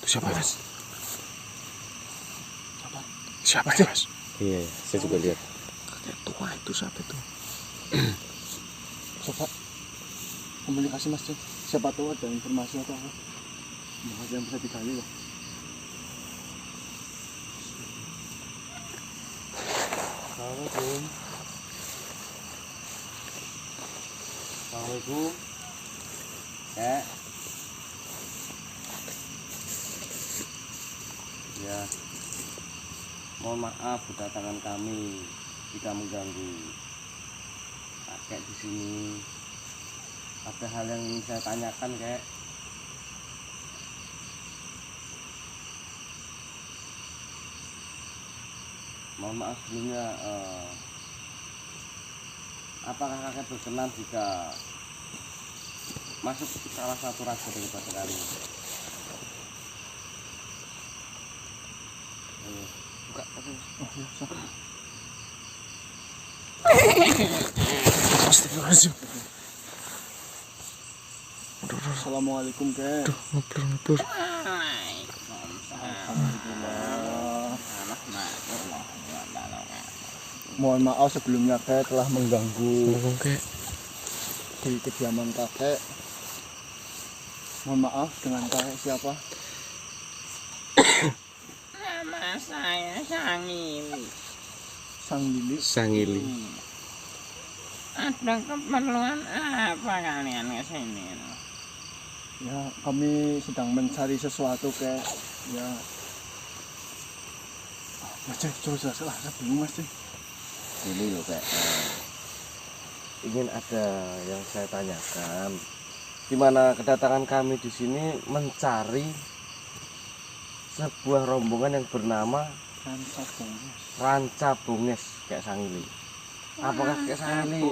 Itu siapa, Mas? Siapa Siapa, sih? Mas? Iya, saya juga lihat. Kakek tua itu siapa itu? Coba komunikasi Mas Cik. Siapa tahu ada informasi atau apa. Mungkin yang bisa digali lah. Assalamualaikum. Assalamualaikum. Ya. Mohon maaf kedatangan kami jika mengganggu. Kakek di sini. Ada hal yang ingin saya tanyakan, Kek. Mohon maaf sebelumnya, apakah kakek berkenan jika masuk salah satu raja daripada kami? Buka, Oh ya, siapa? Astagfirullahaladzim. Assalamualaikum Kek. Ngeblur. Alhamdulillah. Mohon maaf sebelumnya Kek telah mengganggu Ngomong Kek. di kediaman kakek. Mohon maaf, dengan kakek siapa? Nama saya Sangili. Sang Lili. Sangili. Ada keperluan apa kalian ke sini? Ya, kami sedang mencari sesuatu Kek. Ya. Mas Cik, terus lah, saya bingung Mas Cik. Ini loh, Kak. Ingin ada yang saya tanyakan. Di mana kedatangan kami di sini mencari sebuah rombongan yang bernama Ranca Bunges, Kek Sangili. Apakah Kek Sangili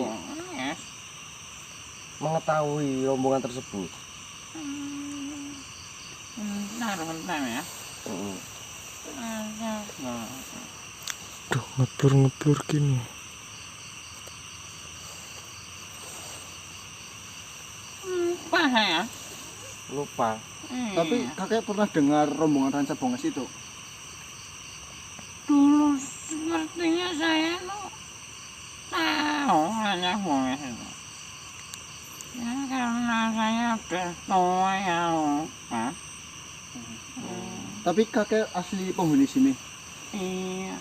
Yes. mengetahui rombongan tersebut? Bentar ya. Mm-mm. Duh, ngeblur gini. Lupa saya. Lupa. Tapi kakek pernah dengar rombongan Ranca Bunges itu? Dulu sepertinya saya tahu hanya bunga itu. Ya karena saya udah tua ya lupa. Tapi kakek asli penghuni sini. Iya.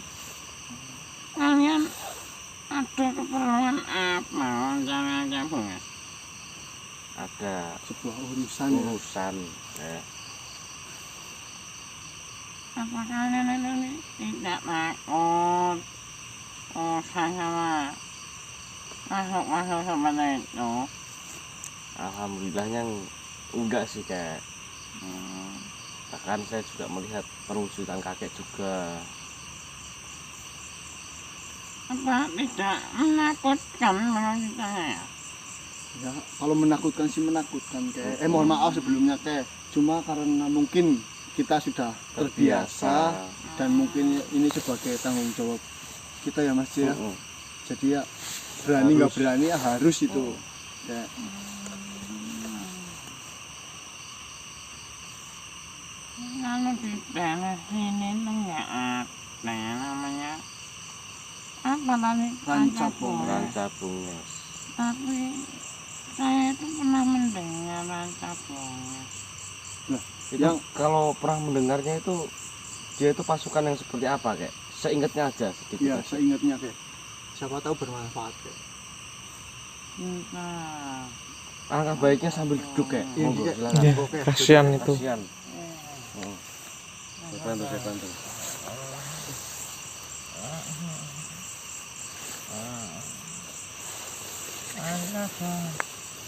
Kalian ada keperluan apa mencari aja bunga? Ada Sebuah urusan ya. urusan. Apa kalian ini tidak takut? Oh saya masuk seperti itu. Alhamdulillahnya enggak sih, Kak. Bahkan saya juga melihat perwujudan kakek juga. Apa tidak menakutkan menurut saya? Ya, kalau menakutkan sih menakutkan Kek. Mohon maaf sebelumnya Kek. Cuma karena mungkin kita sudah terbiasa dan mungkin ini sebagai tanggung jawab kita ya Mas ya. Jadi ya berani nggak berani ya harus itu. Kek. Kalau di daerah sini tuh nggak ada yang namanya apa tadi? Ranca Bunges. Ranca Bunges. Tapi saya itu pernah mendengar Ranca Bunges. Itu Yang- kalau pernah mendengarnya itu dia itu pasukan yang seperti apa, Kek? Seingatnya aja sedikit. Ya, aja. seingatnya Kek. Siapa tahu bermanfaat Kek. Entah. Alangkah baiknya sambil duduk, Kek. Iya, Monggo, Kek. silakan. Ya, Oke. kasihan itu. Kasihan. Saya bantu.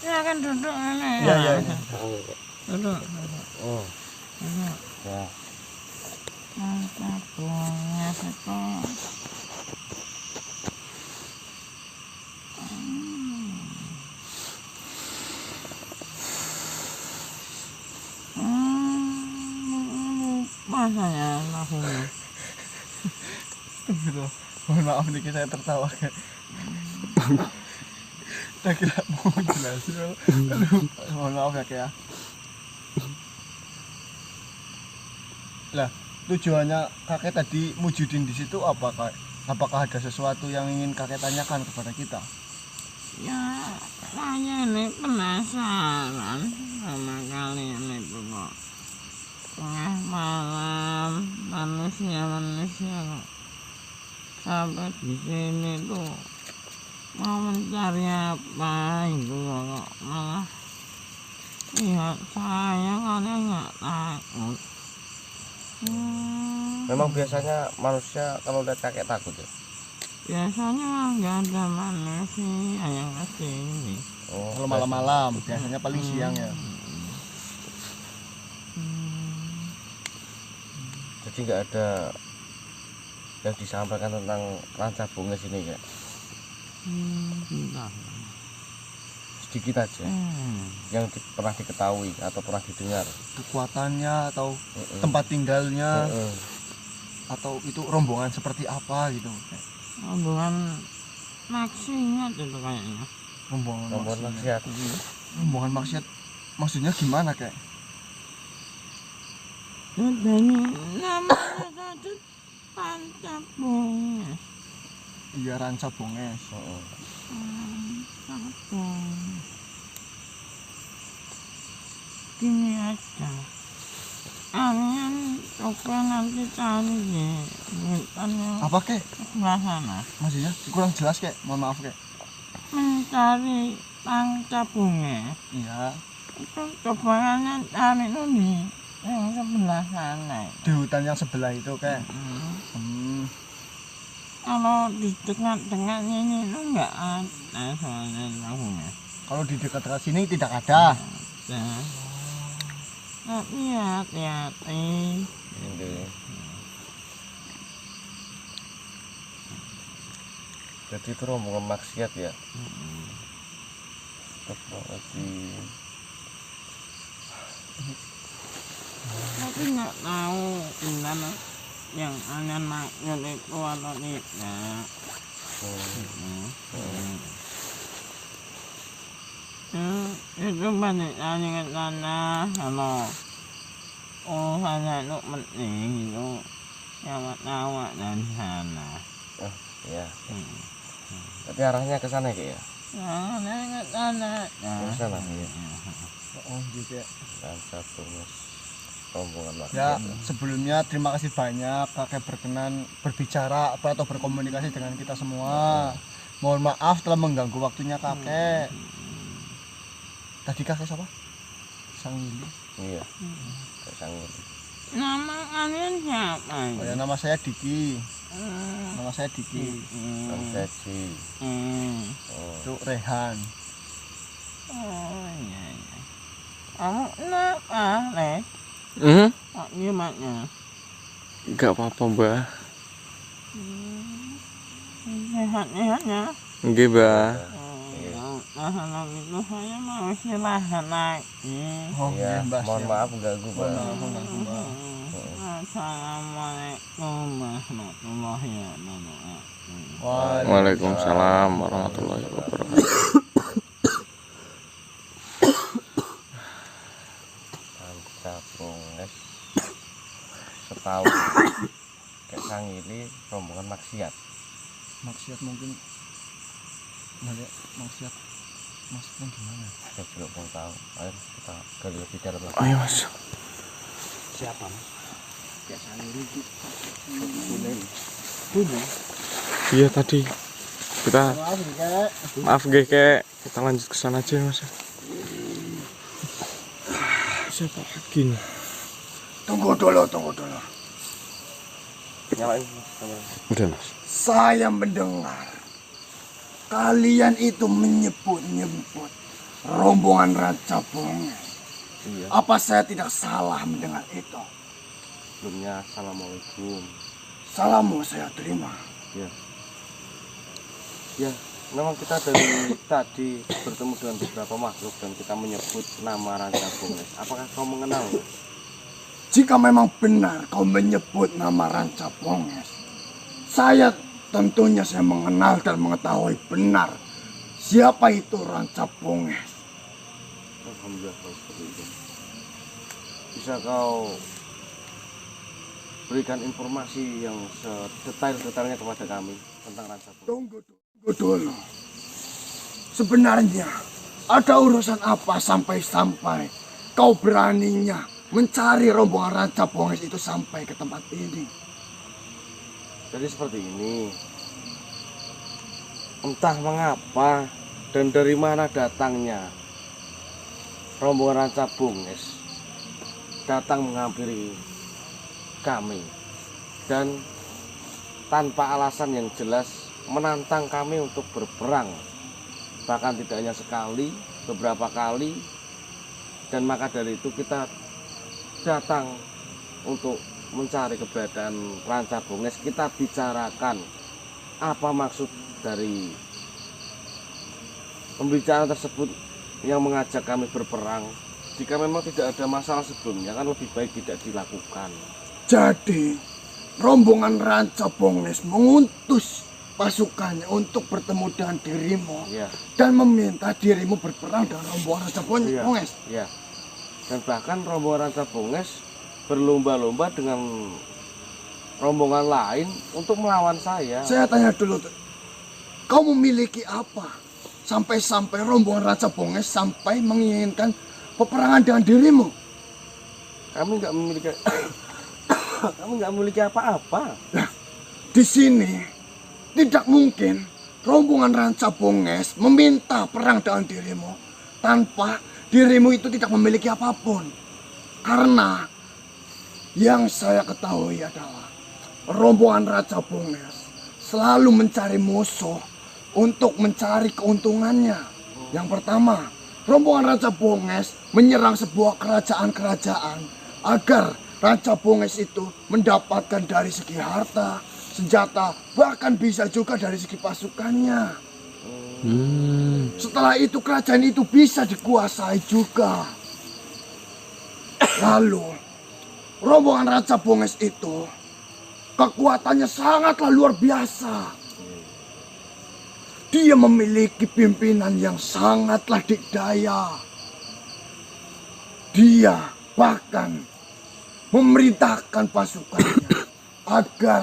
Silakan duduk ini. Ya. Duduk. Oh, Duduk. ya. Ranca Bunges itu. Lupa saya langsungnya. Mohon maaf nih saya tertawa Kek. Saya kira mau jelasin. Mohon maaf ya Kek ya. Lah, tujuannya kakek tadi mujudin di situ apa, Kak? Apakah ada sesuatu yang ingin kakek tanyakan kepada kita? Ya, saya ini penasaran sama kalian itu kok. Tengah malam manusia kok sampai di sini tuh mau mencari apa itu kok malah lihat saya, kalian nggak takut? Memang biasanya manusia kalau lihat kakek takut ya. Biasanya nggak ada manusia yang kesini. Oh, Kalau malam-malam, biasanya paling siang ya. jadi nggak ada yang disampaikan tentang ranca bunga sini ya. Bentar. Sedikit aja yang pernah diketahui atau pernah didengar. Kekuatannya atau tempat tinggalnya Heeh. atau itu rombongan seperti apa gitu. Rombongan maksiat itu kayaknya. Rombongan maksiat. Rombongan maksiat maksudnya gimana, Kak? Dari namanya tadi Pancabonges. Iya, Ranca Bonges. Heeh. Pancabonges. Gini aja, kalian coba nanti cari di hutan yang Apa, Kek? sebelah sana. Maksudnya kurang jelas, Kek. Mohon maaf, Kek. Mencari Pancabonges. Iya, Itu coba kalian cari itu di yang sebelah sana. di hutan yang sebelah itu, Kek. Kalau di dekat-dekat ini itu nggak ada soalnya tahunya. Kalau di dekat-dekat sini tidak ada. Nah, tapi hati-hati. Gitu. Jadi itu rombongan maksiat ya. Astagfirullahaladzim. Tapi nggak tahu gimana yang kalian maksud itu atau tidak. Itu balik lagi ke sana. Kalau hanya itu penting itu yang tahu dari sana. Oh iya. Tapi arahnya ke sana ya. Nah, ke sana. Ke sana ya. Oh, gitu ya. Ranca Bunges rombongan Ya, maksiat. sebelumnya terima kasih banyak kakek berkenan berbicara atau berkomunikasi dengan kita semua. Mohon maaf telah mengganggu waktunya kakek. Tadi kakek siapa? Sanggili. Iya. Kayak sanggul. Nama kalian siapa? Oh ya, nama saya Diki. Nama saya Diki. Ramsesi. Oh. Itu Rehan. Oh iya iya. Kamu kenapa, Le? Kok gimana? Enggak apa-apa, Mbah. Sehat-sehatnya? Nggih, Mbah. Nah, kalau gitu saya mau istirahat lagi. Oh, Iya, Mbah. mohon siap. maaf mengganggu, Mbak. Mbah. Assalamualaikum warahmatullahi wabarakatuh. Waalaikumsalam warahmatullahi wabarakatuh. Ranca Bunges setahu kayak Sanggili rombongan maksiat. Maksiat mungkin. Nah, ya, maksiat. Maksudnya gimana? Saya juga belum tahu. Ayo kita gali lebih dalam lagi. Ayo, Mas. Siapa, Mas? Kayak Sanggili itu. Iya tadi kita Maaf nih, Kak. maaf nggih, Kek. Kita lanjut ke sana aja, Mas. Siapa lagi nih? Tunggu dulu. Nyalain. Udah, Mas. Saya mendengar kalian itu menyebut-nyebut rombongan Ranca Bunges. Iya. Apa saya tidak salah mendengar itu? Sebelumnya assalamualaikum. Salamu saya terima. Ya. Ya, memang kita dari tadi bertemu dengan beberapa makhluk dan kita menyebut nama Ranca Bunges. Apakah kau mengenal? Jika memang benar kau menyebut nama Ranca Bunges, saya tentunya saya mengenal dan mengetahui benar siapa itu Ranca Bunges. Alhamdulillah kalau seperti itu. Bisa kau berikan informasi yang sedetail-detailnya kepada kami tentang Ranca Bungkes. Tunggu dulu. Sebenarnya ada urusan apa sampai-sampai kau beraninya mencari rombongan Ranca Bungkes itu sampai ke tempat ini? Jadi seperti ini. Entah mengapa dan dari mana datangnya rombongan Ranca Bungkes datang menghampiri kami dan tanpa alasan yang jelas menantang kami untuk berperang, bahkan tidak hanya sekali, beberapa kali. Dan maka dari itu kita datang untuk mencari keberadaan Ranca Bungkes. Kita bicarakan apa maksud dari pembicaraan tersebut yang mengajak kami berperang. Jika memang tidak ada masalah sebelumnya, kan lebih baik tidak dilakukan. Jadi rombongan Ranca Bungkes mengutus pasukannya untuk bertemu dengan dirimu Iya, dan meminta dirimu berperang dengan rombongan Ranca iya, Bungkes. iya. Dan bahkan rombongan Ranca Bungkes berlomba-lomba dengan rombongan lain untuk melawan saya. Saya tanya dulu, kau memiliki apa sampai-sampai rombongan Ranca Bungkes sampai menginginkan peperangan dengan dirimu? Kami nggak memiliki kami nggak memiliki apa-apa. Nah, di sini tidak mungkin rombongan Ranca Bungkes meminta perang dengan dirimu tanpa dirimu itu tidak memiliki apapun. Karena yang saya ketahui adalah rombongan Ranca Bungkes selalu mencari musuh untuk mencari keuntungannya. Yang pertama, rombongan Ranca Bungkes menyerang sebuah kerajaan-kerajaan agar Ranca Bungkes itu mendapatkan dari segi harta, senjata, bahkan bisa juga dari segi pasukannya. Setelah itu kerajaan itu bisa dikuasai juga. Lalu rombongan Ranca Bungkes itu kekuatannya sangatlah luar biasa. Dia memiliki pimpinan yang sangatlah dikdaya. Dia bahkan memerintahkan pasukannya agar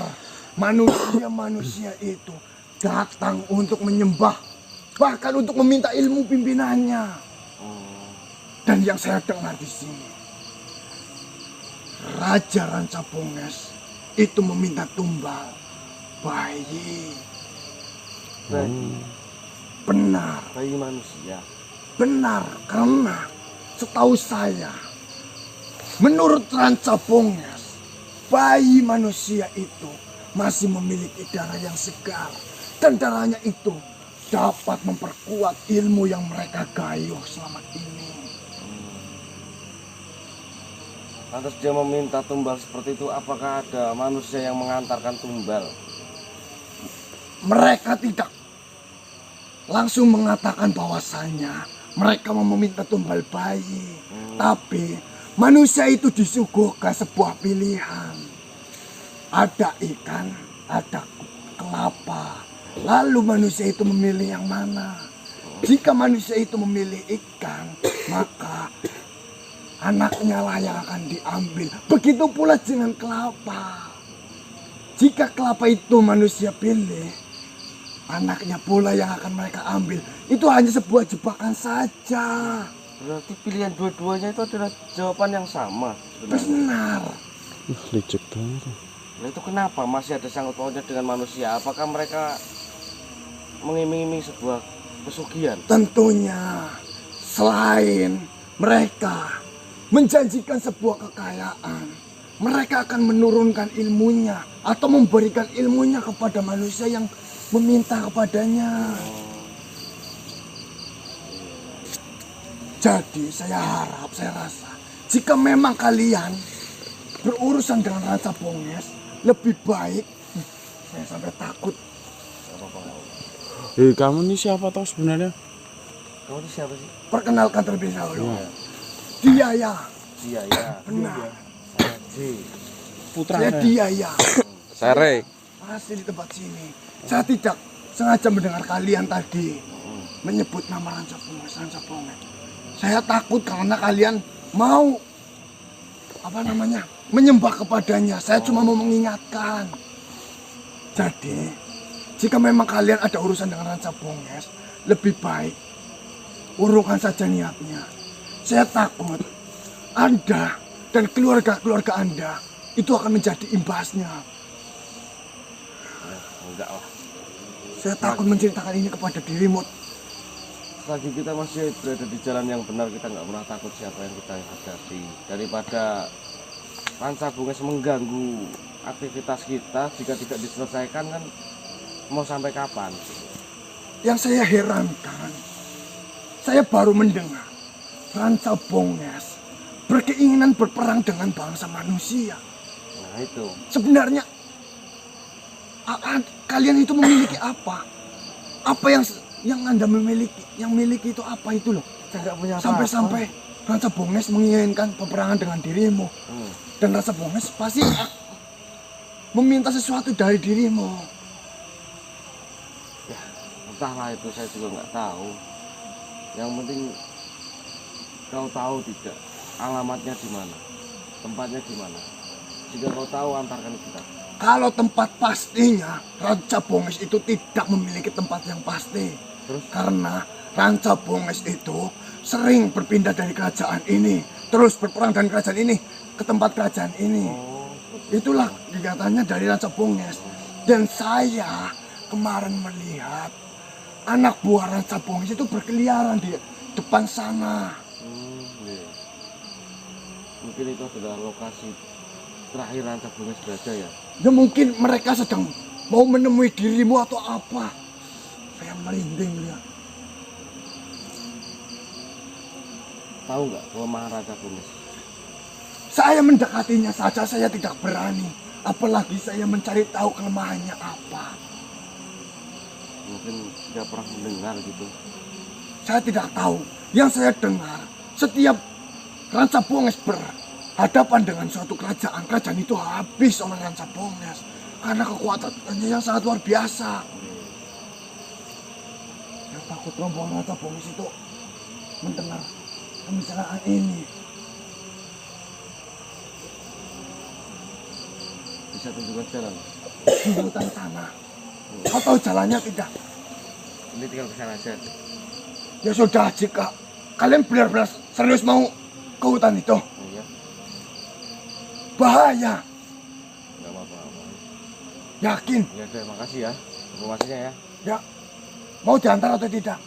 manusia-manusia itu datang untuk menyembah, bahkan untuk meminta ilmu pimpinannya. Dan yang saya dengar di sini, Raja Ranca Bungkes itu meminta tumbal bayi. Benar, Bayi manusia. benar, karena setahu saya, menurut Ranca Bungkes, bayi manusia itu masih memiliki darah yang segar. Dan darahnya itu dapat memperkuat ilmu yang mereka gayuh selama ini. Lantas dia meminta tumbal seperti itu, apakah ada manusia yang mengantarkan tumbal? Mereka tidak langsung mengatakan bahwasannya mereka mau meminta tumbal bayi. Tapi manusia itu disuguhkan sebuah pilihan. Ada ikan, ada kelapa. Lalu manusia itu memilih yang mana? Jika manusia itu memilih ikan, maka anaknya lah yang akan diambil. Begitu pula dengan kelapa. Jika kelapa itu manusia pilih, anaknya pula yang akan mereka ambil. Itu hanya sebuah jebakan saja. Berarti pilihan dua-duanya itu adalah jawaban yang sama sebenarnya. Benar. Licik banget. Nah, itu kenapa masih ada sangkut pautnya dengan manusia? Apakah mereka mengiming-iming sebuah pesugihan? Tentunya selain mereka menjanjikan sebuah kekayaan, mereka akan menurunkan ilmunya atau memberikan ilmunya kepada manusia yang meminta kepadanya. Jadi saya harap, saya rasa jika memang kalian berurusan dengan Ranca Bungkes, lebih baik saya sampai takut. Kamu ini siapa tahu sebenarnya? Kamu itu siapa sih? Perkenalkan terlebih dahulu. Dia ya, Iya, ya. benar. Putra Saya dia ya. Sare. Asli di tempat sini. Saya tidak sengaja mendengar kalian tadi menyebut nama Ranca Bungkes, Ranca Bungkes. Saya takut karena kalian mau menyembah kepadanya. Saya cuma mau mengingatkan. Jadi, jika memang kalian ada urusan dengan Ranca Bonges, lebih baik urungkan saja niatnya. Saya takut Anda dan keluarga-keluarga Anda itu akan menjadi imbasnya. Enggak lah. Saya takut menceritakan ini kepada dirimu. Selagi kita masih berada di jalan yang benar, kita nggak pernah takut siapa yang kita hadapi. Daripada Ranca Bonges mengganggu aktivitas kita, jika tidak diselesaikan kan mau sampai kapan? Yang saya herankan, saya baru mendengar Ranca Bonges berkeinginan berperang dengan bangsa manusia. Nah itu. Sebenarnya kalian itu memiliki apa? Apa yang Anda memiliki? Yang miliki itu apa itu loh? Saya nggak punya Sampai-sampai Ranca Bonges menginginkan peperangan dengan dirimu. Dan Ranca Bonges pasti meminta sesuatu dari dirimu. Ya, entahlah itu, saya juga nggak tahu. Yang penting kau tahu tidak alamatnya di mana, tempatnya di mana. Jika kau tahu, antarkan kita. Kalau tempat pastinya, Ranca Bonges itu tidak memiliki tempat yang pasti. Terus? Karena Ranca Bonges itu sering berpindah dari kerajaan ini, terus berperang dari kerajaan ini ke tempat kerajaan ini. Itulah kegiatannya dari Ranca Bonges. Dan saya kemarin melihat anak buah Ranca Bonges itu berkeliaran di depan sana. Iya. Mungkin itu adalah lokasi terakhir Ranca Bonges berada ya. Ya mungkin mereka sedang mau menemui dirimu atau apa. Saya merinding lihat. Tahu nggak kelemahan Ranca Bonges? Saya mendekatinya saja saya tidak berani. Apalagi saya mencari tahu kelemahannya apa. Mungkin tidak pernah mendengar gitu. Saya tidak tahu. Yang saya dengar, setiap Ranca Bonges berhadapan dengan suatu kerajaan, kerajaan itu habis oleh Ranca Bonges karena kekuatannya yang sangat luar biasa. Yang takut rombongan Ranca Bonges itu mendengar pembicaraan ini. Bisa tunjukkan jalan. Di hutan sana. Kau tahu jalannya tidak? Ini tinggal ke sana aja. Ya sudah, jika kalian benar-benar serius mau ke hutan itu, Iya. bahaya. Nggak apa-apa. Yakin? Ya udah, makasih ya informasinya ya. Ya. Mau diantar atau tidak?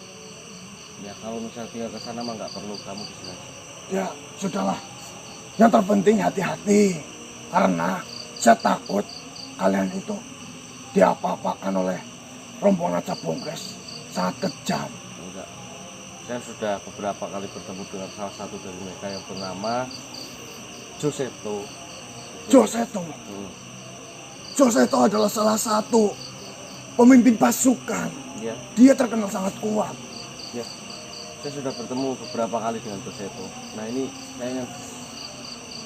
Ya kalau misal tinggal ke sana mah nggak perlu, kamu di sini aja. Ya, sudahlah. Yang terpenting hati-hati. Karena saya takut kalian itu diapa-apakan oleh rombongan Ranca Bonges. Sangat kejam. Enggak. Saya sudah beberapa kali bertemu dengan salah satu dari mereka yang bernama Joseto. Joseto. Joseto adalah salah satu pemimpin pasukan. Ya, Dia terkenal sangat kuat. ya. Saya sudah bertemu beberapa kali dengan Joseto. Nah ini saya ingin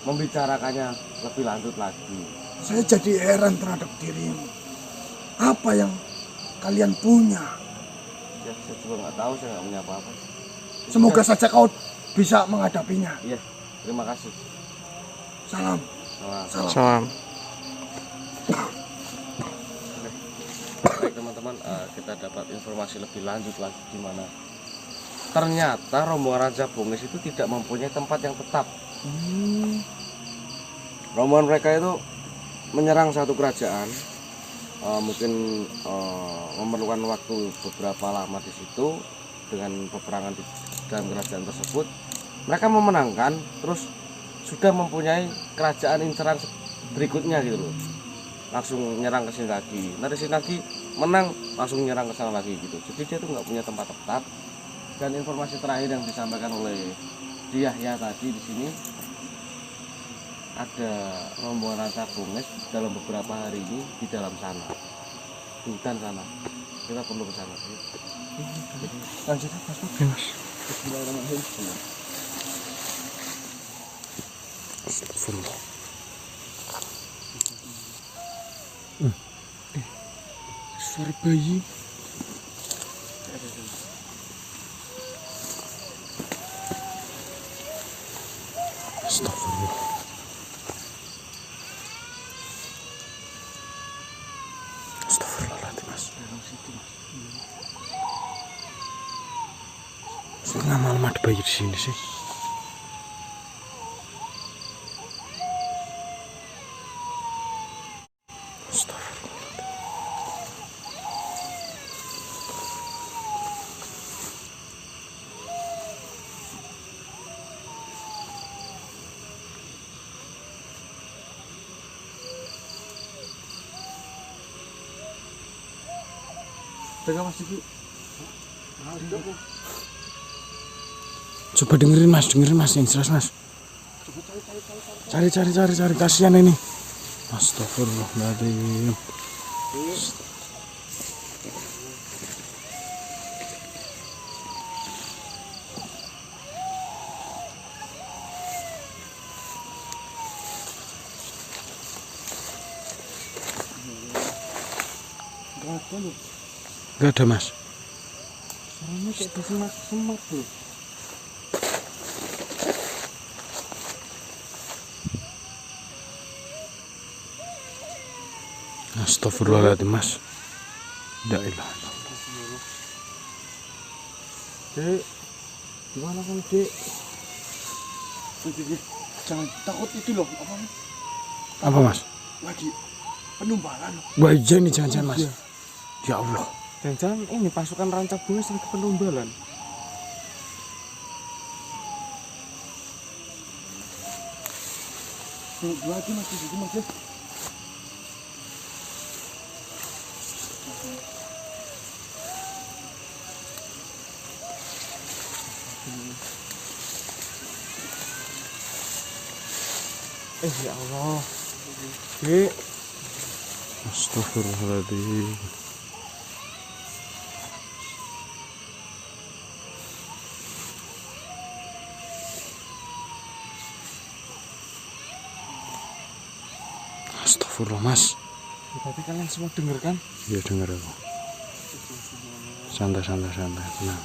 membicarakannya lebih lanjut lagi. Saya jadi heran terhadap dirimu. Apa yang kalian punya? Ya, saya juga nggak tahu, saya nggak punya apa-apa. Semoga saja kau bisa menghadapinya. Iya, terima kasih. Salam. Salam. Salam. Baik teman-teman, kita dapat informasi lebih lanjut lagi di mana ternyata rombongan Ranca Bonges itu tidak mempunyai tempat yang tetap. Rombongan mereka itu menyerang satu kerajaan, mungkin memerlukan waktu beberapa lama di situ dengan peperangan di dalam kerajaan tersebut. Mereka memenangkan, terus sudah mempunyai kerajaan inceran berikutnya gitu loh. Langsung nyerang ke sini lagi. Nah, dari sini lagi menang, langsung nyerang ke sana lagi gitu. Jadi dia tuh nggak punya tempat tetap. Dan informasi terakhir yang disampaikan oleh Yahya tadi di sini, ada rombongan Ranca Bonges dalam beberapa hari ini di dalam sana, di hutan sana. Kita perlu ke sana. Jadi lanjut Mas. Bismillahirrahmanirrahim. Astagfirullah. Suara bayi. Astagfirullah. Setengah malam ada bayi di sini sih. Astagfirullah. Pegang Mas Diki. Coba dengerin mas yang jelas mas. Cari kasihan ini. Astagfirullahaladzim. Gak ada mas. Ini kayak semak tuh. Astagfirullahaladzim mas. La ilaha illallah. Dek, gimana kan Dek? Jangan takut itu loh, Apa mas? lagi penumbalan loh. Wah iya nih jangan-jangan mas. Ya Allah. Jangan ini pasukan rancak bunga lagi penumbalan. Dua lagi masih di sini masih. Ya Allah. Dek, Astagfirullahaladzim. Astagfirullah mas. tapi kalian semua denger kan? Iya dengar aku. Santai tenang.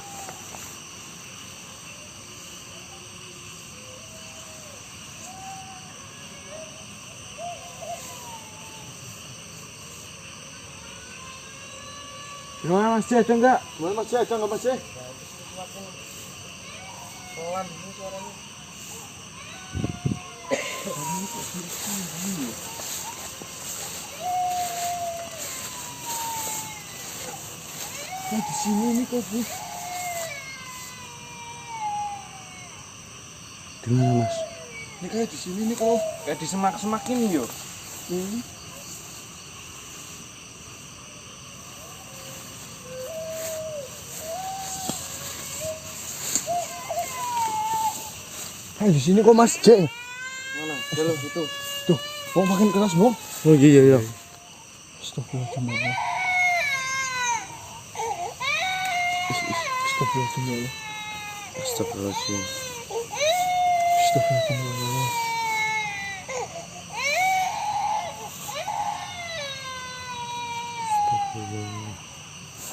Gimana Mas J, ada enggak? Gimana masih ada nggak masih? Pelan ini suaranya. Di sini nih kok Bu. Di mana mas? Ini kayak di sini nih kok. Kayak di semak-semak ini yo. Kayak di sini kok Mas J. Mana? Jalan situ. Tuh, kok makin keras Bu. Oh iya. Astagfirullahaladzim. Astagfirullahaladzim. Astagfirullahaladzim. Astagfirullahaladzim.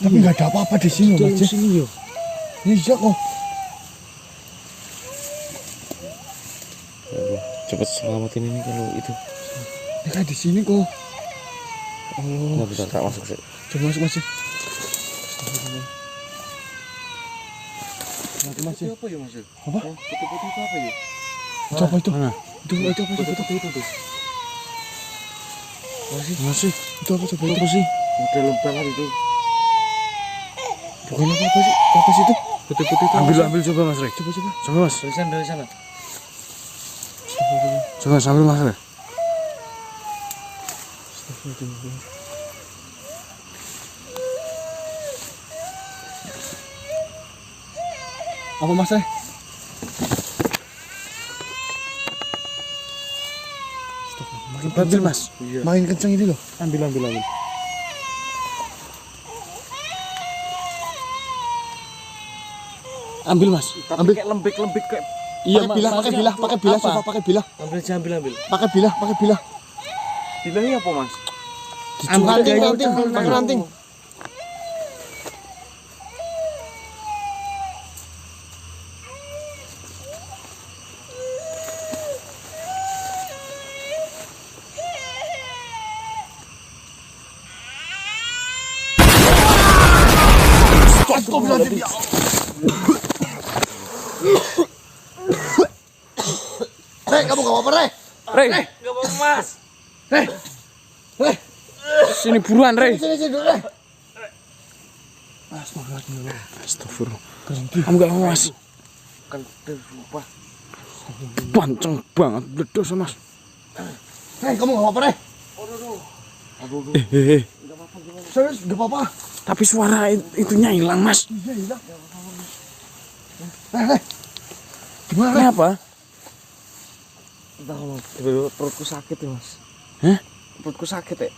Tapi nggak ada apa-apa di sini Mas J. Sini yo. Iya kok. Cepat selamatin ini kalau itu. Ini kayak di sini kok. Nggak bisa tak masuk sih. Coba masuk Mas J. Nanti Mas J. Apa ya Mas? Apa? Putih-putih itu apa ya? Itu apa itu? Mana? Itu apa coba itu? Itu. Masih. Itu apa coba itu? Apa sih? Udah lembangan itu. Bukan apa sih? Apa sih itu? Putih-putih itu. Ambil coba mas Rek. Coba mas. Dari sana. Coba sambil mas Rek. Apa Mas Rek? Ambil mas. Iya. Makin kenceng ini loh. Ambil. Ambil mas. Tapi Ambil. kayak lembek-lembek kayak. Iya, pakai bilah, coba pakai bilah. Ambil aja, ambil. Pakai bilah. Bilangnya apa Mas? Ranting, pakai ranting. Astagfirullahaladzim ya Allah. Reh, kamu gak apa-apa, Reh. Rey, Gak mau mas. Reh. Reh. sini buruan, Rey. Sini dulu, Reh. Astagfirullah. Kamu gak mau, Mas? Kentil sumpah. Panceng banget bledos, Mas. Reh, kamu gak apa-apa, Reh. Eh. Serius, gak apa-apa. Tapi suara itunya hilang, Mas. Iya, hilang. Reh. Gimana, Reh? Kenapa? Entah Mas, tiba-tiba perutku sakit ya Mas. Hah? Perutku sakit ya.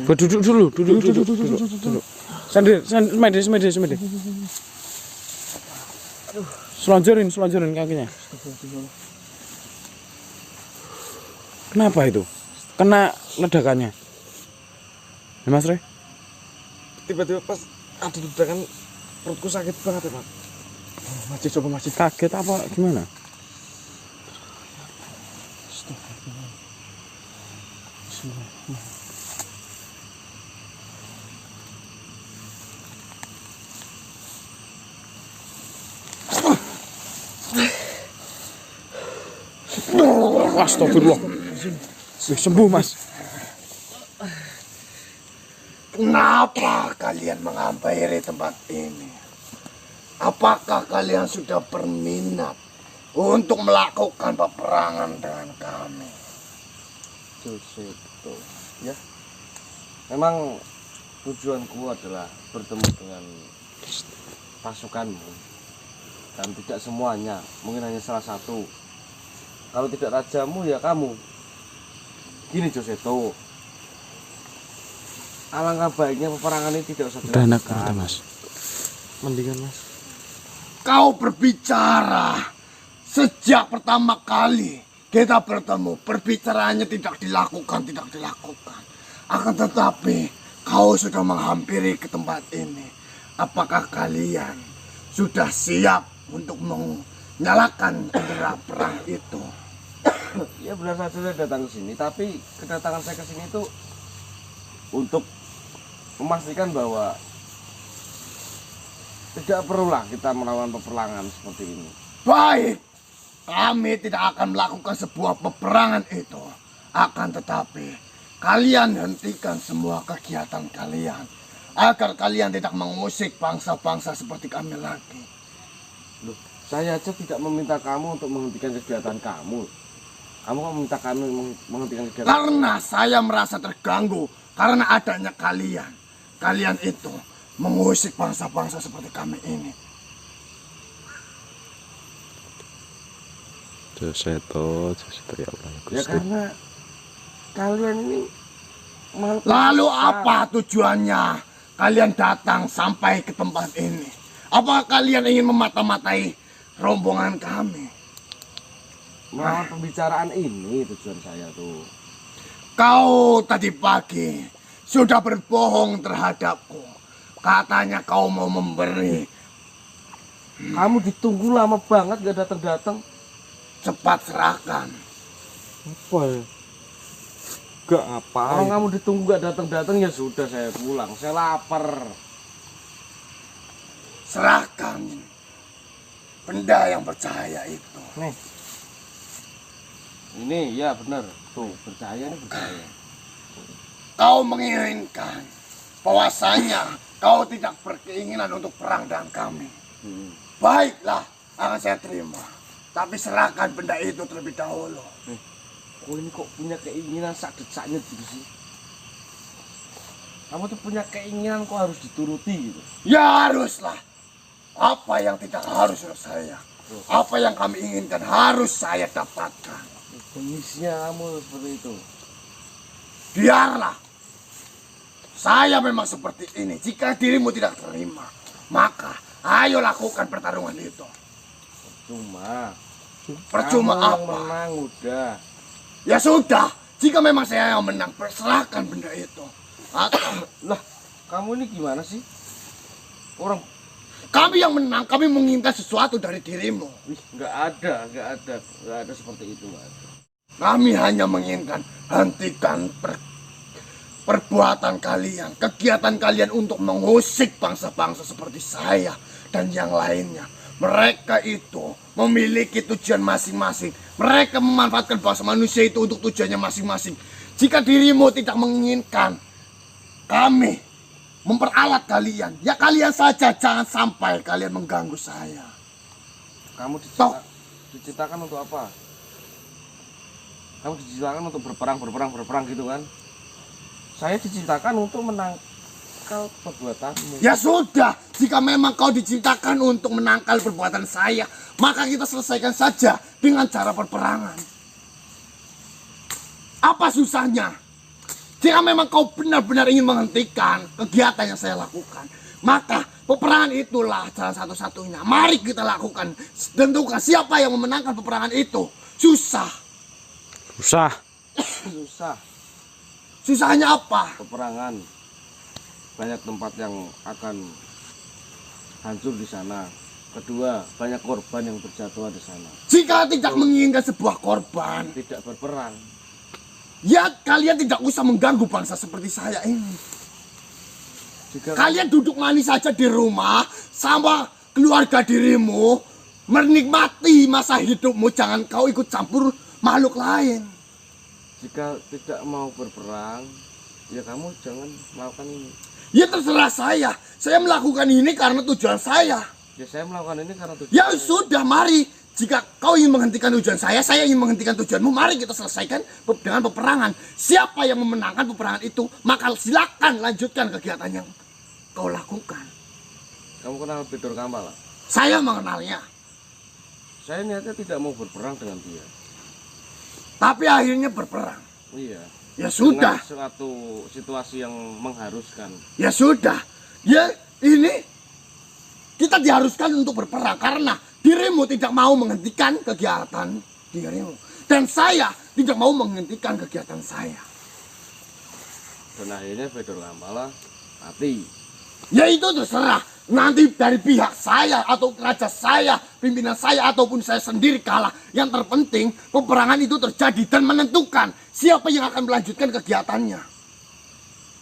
Duduk dulu, duduk. Semede. Selonjorin kakinya. Kenapa itu? Kena ledakannya. Ya, Mas Rey? Tiba-tiba pas ada ledakan perutku sakit banget ya Mas. Masih coba masih kaget apa gimana? Astagfirullah. Sembuh, Mas. Kenapa kalian menghampiri tempat ini? Apakah kalian sudah berminat untuk melakukan peperangan dengan kami? Itu ya. Memang tujuanku adalah bertemu dengan pasukanmu. Dan tidak semuanya, mungkin hanya salah satu. Kalau tidak rajamu ya kamu. Gini Joseto, alangkah baiknya peperangan ini tidak usah Udah enak, dilakukan. udah, Mas. Mendingan Mas. Kau berbicara sejak pertama kali kita bertemu. Perbicaraannya tidak dilakukan. Akan tetapi kau sudah menghampiri ke tempat ini. Apakah kalian sudah siap untuk menyalakan bendera perang itu? Ya benar saja saya datang ke sini, tapi kedatangan saya ke sini itu untuk memastikan bahwa tidak perlulah kita melawan peperangan seperti ini. Baik, kami tidak akan melakukan sebuah peperangan itu. Akan tetapi, kalian hentikan semua kegiatan kalian agar kalian tidak mengusik bangsa-bangsa seperti kami lagi. Loh, saya aja tidak meminta kamu untuk menghentikan kegiatan kamu. Kamu kok meminta kami menghentikan kegiatan? Karena saya merasa terganggu karena adanya kalian. Kalian itu mengusik bangsa-bangsa seperti kami ini. Joseto ya Allah. Ya karena kalian ini Lalu apa tujuannya kalian datang sampai ke tempat ini? Apakah kalian ingin memata-matai rombongan kami? melawan pembicaraan ini tujuan saya tuh. Kau tadi pagi sudah berbohong terhadapku. Katanya kau mau memberi. Kamu ditunggu lama banget gak datang-datang. Cepat serahkan. Apa ya? Gak apa. Kalau kamu ditunggu gak datang-datang ya sudah saya pulang. Saya lapar. Serahkan benda yang bercahaya itu. Nih. Ini ya benar. Tuh bercahaya ini bercahaya. Kau menginginkan bahwasanya kau tidak berkeinginan untuk perang dengan kami. Baiklah, akan saya terima. Tapi serahkan benda itu terlebih dahulu. Kok ini kok punya keinginan sak-desaknya gitu sih? Kamu tuh punya keinginan kok harus dituruti gitu. Ya haruslah. Apa yang tidak harus menurut saya. Apa yang kami inginkan harus saya dapatkan. Bengisnya kamu seperti itu. Biarlah. Saya memang seperti ini. Jika dirimu tidak terima, maka ayo lakukan pertarungan itu. Percuma Kamu yang apa? menang udah. Ya sudah. Jika memang saya yang menang, serahkan benda itu. Atau Lah, kamu ini gimana sih? Orang kami yang menang, kami menginginkan sesuatu dari dirimu. nggak ada seperti itu, nggak ada. Kami hanya menginginkan hentikan perbuatan kalian, kegiatan kalian untuk mengusik bangsa-bangsa seperti saya dan yang lainnya. Mereka itu memiliki tujuan masing-masing. Mereka memanfaatkan bangsa manusia itu untuk tujuannya masing-masing. Jika dirimu tidak menginginkan kami memperalat kalian, ya kalian saja, jangan sampai kalian mengganggu saya. Kamu diciptakan untuk apa? Kamu diciptakan untuk berperang gitu kan? Saya diciptakan untuk menangkal perbuatanmu. Ya sudah, jika memang kau diciptakan untuk menangkal perbuatan saya, maka kita selesaikan saja dengan cara perperangan. Apa susahnya? Jika memang kau benar-benar ingin menghentikan kegiatan yang saya lakukan, maka peperangan itulah jalan satu-satunya. Mari kita lakukan. Tentukan siapa yang memenangkan peperangan itu. Susah. Susah. Susahnya apa? Peperangan. Banyak tempat yang akan hancur di sana. Kedua, banyak korban yang berjatuhan di sana. Jika tidak menginginkan sebuah korban, Tidak berperang. ya kalian tidak usah mengganggu bangsa seperti saya ini. Jika Kalian duduk manis saja di rumah sama keluarga dirimu, menikmati masa hidupmu. Jangan kau ikut campur makhluk lain. Jika tidak mau berperang, ya kamu jangan melakukan ini. Ya terserah saya. Saya melakukan ini karena tujuan saya. Ya saya melakukan ini karena tujuan Ya saya. sudah, mari. Jika kau ingin menghentikan tujuan saya ingin menghentikan tujuanmu. Mari kita selesaikan dengan peperangan. Siapa yang memenangkan peperangan itu, maka silakan lanjutkan kegiatan yang kau lakukan. Kamu kenal Bedor Kamal? Saya mengenalnya. Saya niatnya tidak mau berperang dengan dia. Tapi akhirnya berperang. Iya. Ya sudah. Dengan suatu situasi yang mengharuskan. Ya sudah. Ya ini kita diharuskan untuk berperang karena dirimu tidak mau menghentikan kegiatan dirimu. Dan saya tidak mau menghentikan kegiatan saya. Dan akhirnya Bedor Kamal mati. Ya itu terserah. Nanti dari pihak saya atau raja saya, pimpinan saya ataupun saya sendiri kalah. Yang terpenting peperangan itu terjadi dan menentukan siapa yang akan melanjutkan kegiatannya.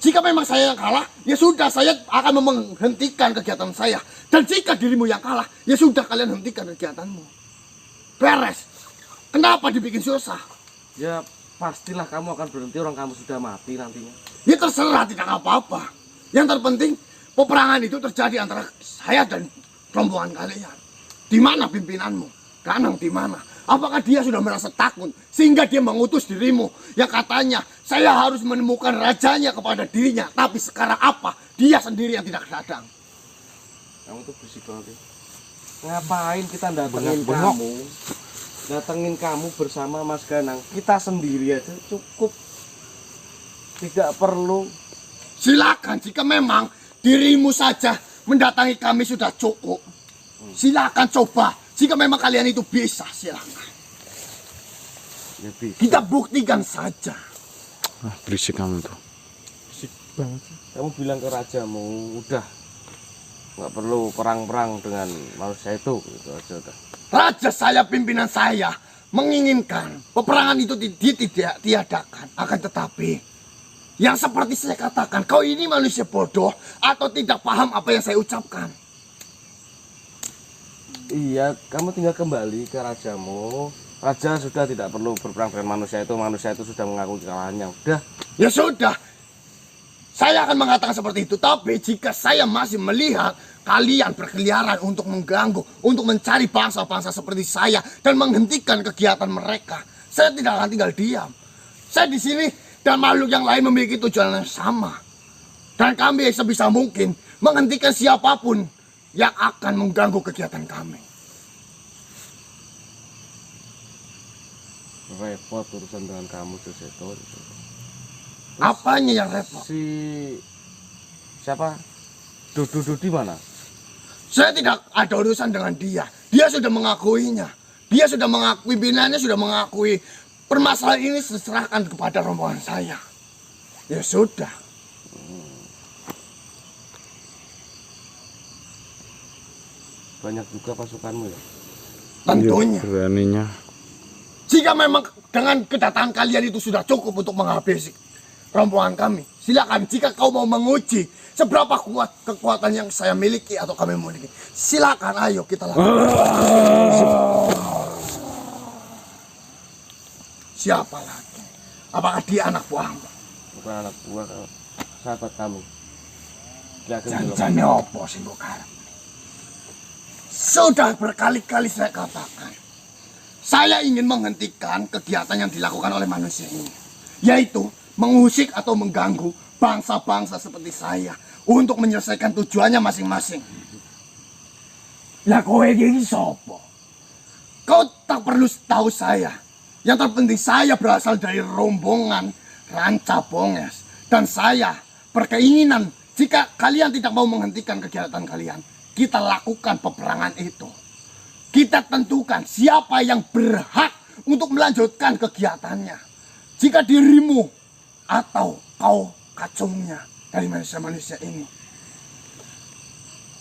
Jika memang saya yang kalah, ya sudah saya akan menghentikan kegiatan saya. Dan jika dirimu yang kalah, ya sudah kalian hentikan kegiatanmu. Beres. Kenapa dibikin susah? Ya pastilah kamu akan berhenti, orang kamu sudah mati nantinya. Ya terserah, tidak apa-apa. Yang terpenting peperangan itu terjadi antara saya dan rombongan kalian. Di mana pimpinanmu? Kanang di mana? Apakah dia sudah merasa takut sehingga dia mengutus dirimu yang katanya saya harus menemukan rajanya kepada dirinya, tapi sekarang apa? Dia sendiri yang tidak datang. Kamu tuh berisik banget. Ngapain kita datengin kamu? Datengin kamu bersama Mas Ganang. Kita sendiri aja cukup. Tidak perlu. Silakan, jika memang dirimu saja mendatangi kami sudah cukup. Silakan coba. Jika memang kalian itu bisa, silakan. Ya bisa. Kita buktikan saja. Ah, berisik kamu tuh. Kamu bilang ke rajamu, udah nggak perlu perang-perang dengan manusia itu, gitu aja udah. Raja saya, pimpinan saya menginginkan peperangan itu tidak tiadakan. Akan tetapi yang seperti saya katakan, kau ini manusia bodoh atau tidak paham apa yang saya ucapkan. Iya, kamu tinggal kembali ke rajamu. Raja sudah tidak perlu berperang dengan manusia itu sudah mengakui kekalahannya. Udah. Ya sudah, saya akan mengatakan seperti itu. Tapi jika saya masih melihat kalian berkeliaran untuk mengganggu, untuk mencari bangsa-bangsa seperti saya dan menghentikan kegiatan mereka, saya tidak akan tinggal diam. Saya di sini dan makhluk yang lain memiliki tujuan yang sama. Dan kami sebisa mungkin menghentikan siapapun yang akan mengganggu kegiatan kami. Repot urusan dengan kamu, Joseto. Apanya yang repot? Siapa? Dudu di mana? Saya tidak ada urusan dengan dia. Dia sudah mengakuinya. Dia sudah mengakui, pimpinannya sudah mengakui. Permasalahan ini diserahkan kepada rombongan saya. Ya sudah. Banyak juga pasukanmu ya? Tentunya. Beraninya. Jika memang dengan kedatangan kalian itu sudah cukup untuk menghabisi rombongan kami. Silakan jika kau mau menguji seberapa kuat kekuatan yang saya miliki atau kami miliki. Silakan, ayo kita lakukan. Siapa lagi? Apakah dia anak buahmu? Bukan anak buah, sahabat kamu. Ki Ageng Janjane opo sing mbok karep? Sudah berkali-kali saya katakan, saya ingin menghentikan kegiatan yang dilakukan oleh manusia ini, yaitu mengusik atau mengganggu bangsa-bangsa seperti saya untuk menyelesaikan tujuannya masing-masing. Lah kowe iki sapa? Kau tak perlu tahu saya. Yang terpenting saya berasal dari rombongan Ranca Bonges. Dan saya berkeinginan jika kalian tidak mau menghentikan kegiatan kalian, kita lakukan peperangan itu. Kita tentukan siapa yang berhak untuk melanjutkan kegiatannya. Jika dirimu atau kau kacungnya dari manusia-manusia ini,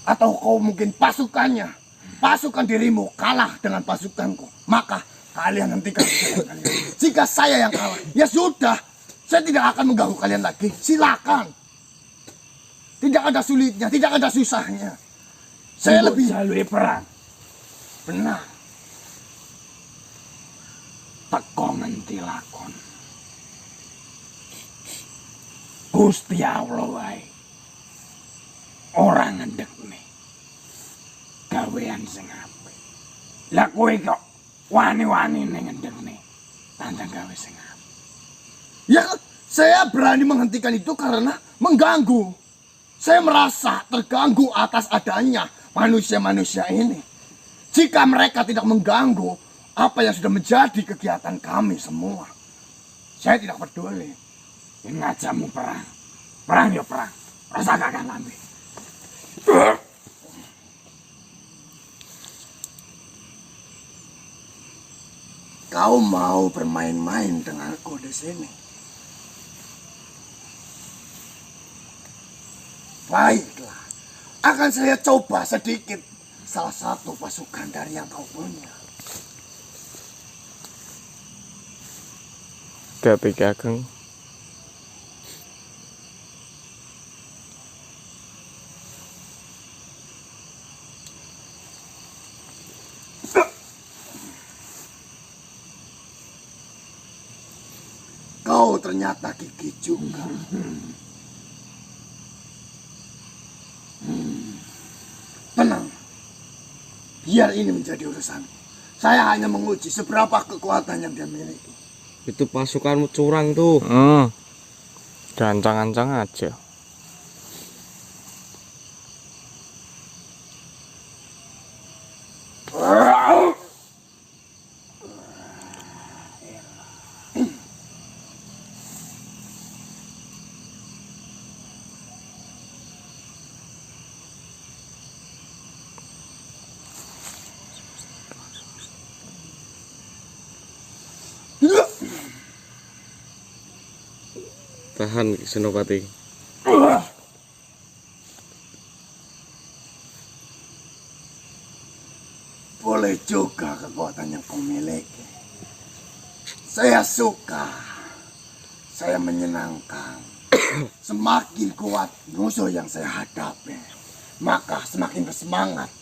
atau kau mungkin pasukan dirimu kalah dengan pasukanku, maka kalian hentikan kegiatan kalian. Jika saya yang kalah, ya sudah, saya tidak akan mengganggu kalian lagi. Silakan. Tidak ada sulitnya, tidak ada susahnya. Saya lebih jalur perang. Benar. Teko ngendi lakon. Gusti Allah wae. Ora ngendekne. Gawean sing apik. Lah kowe kok wani-wani ngendekne. Tandang gawe sing apik. Ya, saya berani menghentikan itu karena mengganggu. Saya merasa terganggu atas adanya manusia-manusia ini. Jika mereka tidak mengganggu apa yang sudah menjadi kegiatan kami semua, saya tidak peduli. Ini ngajamu perang. Perang ya perang. Rasa kakak lambe. Kau mau bermain-main denganku di sini? Baiklah, akan saya coba sedikit salah satu pasukan dari yang kau punya. Tapi Ki Ageng, Kau ternyata gigih juga. Tenang, biar ini menjadi urusan. Saya hanya menguji seberapa kekuatan yang dia miliki. Itu pasukanmu curang tuh. Gancang-gancang aja. Tahan Senopati. Boleh juga kekuatan yang kau miliki. Saya suka. Saya menyenangkan. Semakin kuat musuh yang saya hadapi, maka semakin bersemangat.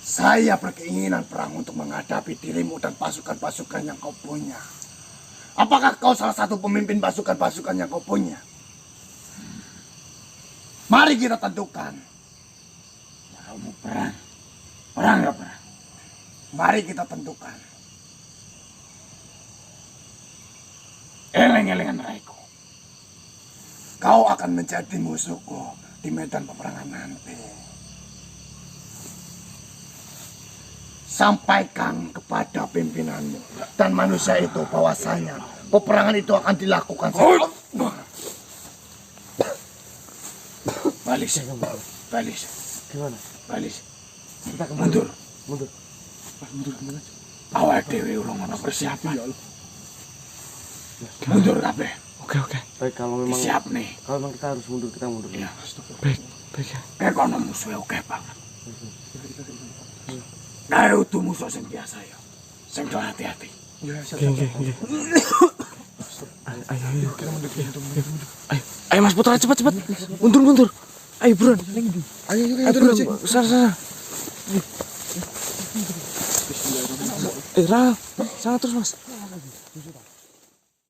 Saya berkeinginan perang untuk menghadapi dirimu dan pasukan-pasukan yang kau punya. Apakah kau salah satu pemimpin pasukan-pasukan yang kau punya? Mari kita tentukan. Ya, kau mau perang? Perang ya perang? Mari kita tentukan. Eleng-elengan raiku. Kau akan menjadi musuhku di medan peperangan nanti. Sampaikan kepada pimpinanmu dan manusia itu bahwasanya peperangan itu akan dilakukan. Balik, balik. Gimana? Balik. Kita kemana? Mundur. Mundur. Mundur kemana? Awal dewe urung ana persiapan. Ya Allah. Mundur kabeh. Oke. Baik, kalau memang Siap nih. kalau memang kita harus mundur, kita mundur. Ya. Baik ya. Kono musuhe oke banget. Nah, itu musuh sing biasa ya. Sing do hati-hati. Nggih. Ayo, ayo. Ayo, ayo Mas Putra cepat cepat. Mundur. Ayo buruan. Ayo Buruan. Sana. Ra, sana terus Mas.